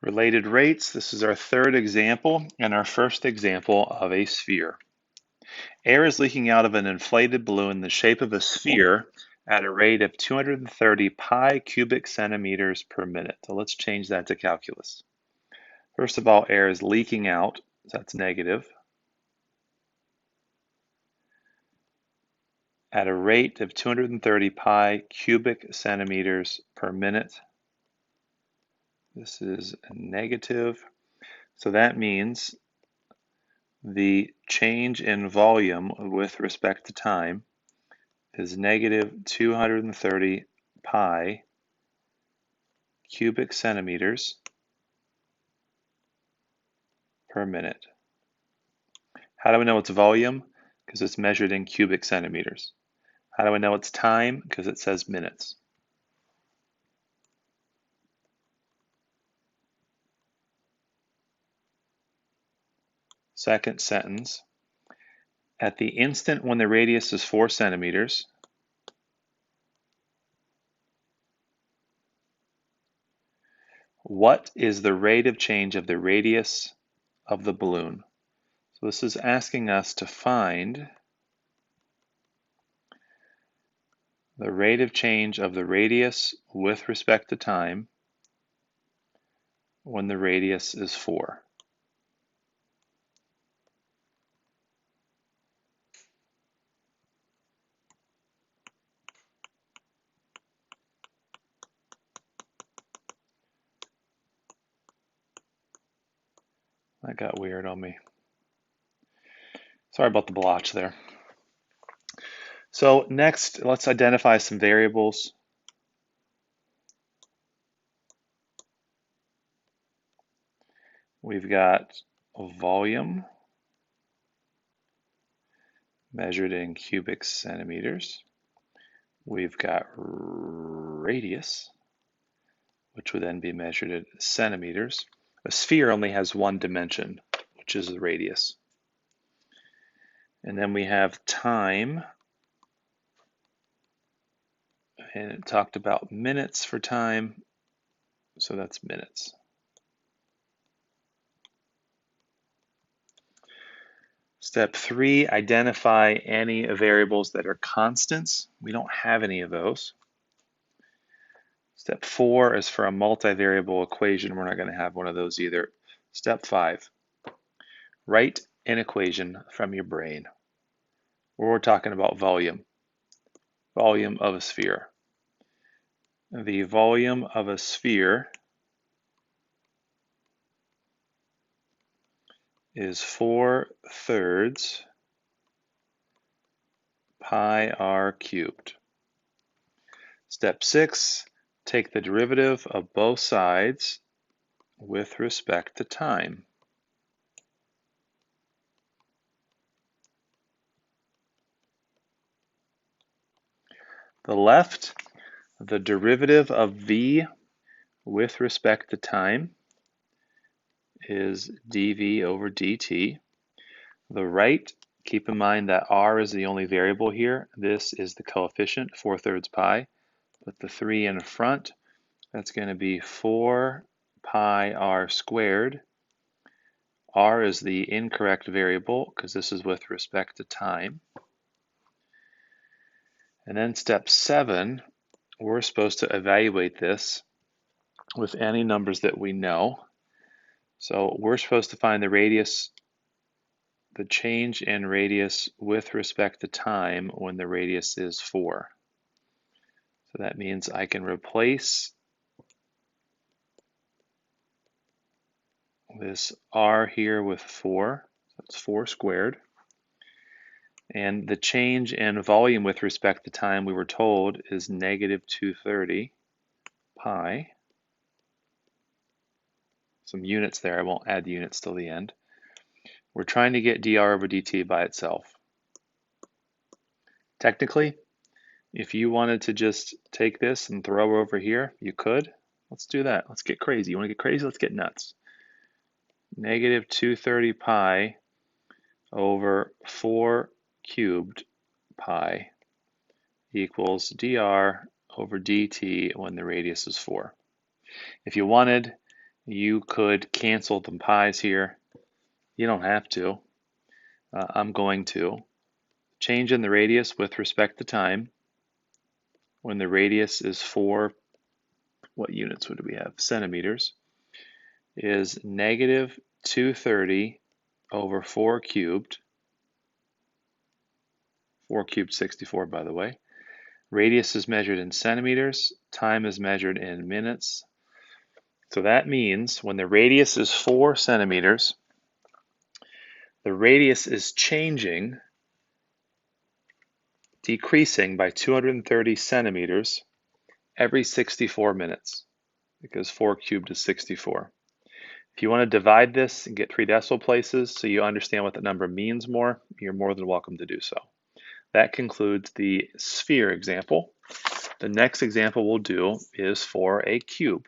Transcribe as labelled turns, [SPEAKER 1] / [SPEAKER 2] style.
[SPEAKER 1] Related rates, this is our third example and our first example of a sphere. Air is leaking out of an inflated balloon in the shape of a sphere at a rate of 230 pi cubic centimeters per minute. So let's change that to calculus. First of all, air is leaking out, so that's negative, at a rate of 230 pi cubic centimeters per minute. This is negative, so that means the change in volume with respect to time is negative 230 pi cubic centimeters per minute. How do we know it's volume? Because it's measured in cubic centimeters. How do we know it's time? Because it says minutes. Second sentence, at the instant when the radius is 4 centimeters, what is the rate of change of the radius of the balloon? So this is asking us to find the rate of change of the radius with respect to time when the radius is 4. That got weird on me. Sorry about the blotch there. So next, let's identify some variables. We've got a volume measured in cubic centimeters. We've got radius, which would then be measured in centimeters. A sphere only has one dimension, which is the radius. And then we have time, and it talked about minutes for time, so that's minutes. Step 3, identify any variables that are constants. We don't have any of those. Step 4 is for a multivariable equation. We're not going to have one of those either. Step 5, write an equation from your brain. We're talking about volume of a sphere. The volume of a sphere is 4/3 pi r cubed. Step 6, take the derivative of both sides with respect to time. The left, the derivative of v with respect to time is dv over dt. The right, keep in mind that r is the only variable here. This is the coefficient, 4/3 pi. Put the 3 in front. That's going to be 4 pi r squared. R is the incorrect variable because this is with respect to time. And then step 7, we're supposed to evaluate this with any numbers that we know. So we're supposed to find the radius, the change in radius with respect to time when the radius is 4. So that means I can replace this r here with 4. So it's 4 squared. And the change in volume with respect to time, we were told, is negative 230 pi. Some units there. I won't add the units till the end. We're trying to get dr over dt by itself. Technically, if you wanted to just take this and throw over here, you could. Let's do that. Let's get crazy. You want to get crazy? Let's get nuts. Negative 230 pi over 4 cubed pi equals dr over dt when the radius is 4. If you wanted, You could cancel the pi's here. You don't have to. I'm going to. Change in the radius with respect to time. When the radius is 4, what units would we have? Centimeters. Is negative 230 over 4 cubed. 4 cubed 64, by the way. Radius is measured in centimeters. Time is measured in minutes. So that means when the radius is 4 centimeters, the radius is changing, decreasing by 230 centimeters every 64 minutes, because 4 cubed is 64. If you want to divide this and get 3 decimal places so you understand what the number means more, you're more than welcome to do so. That concludes the sphere example. The next example we'll do is for a cube.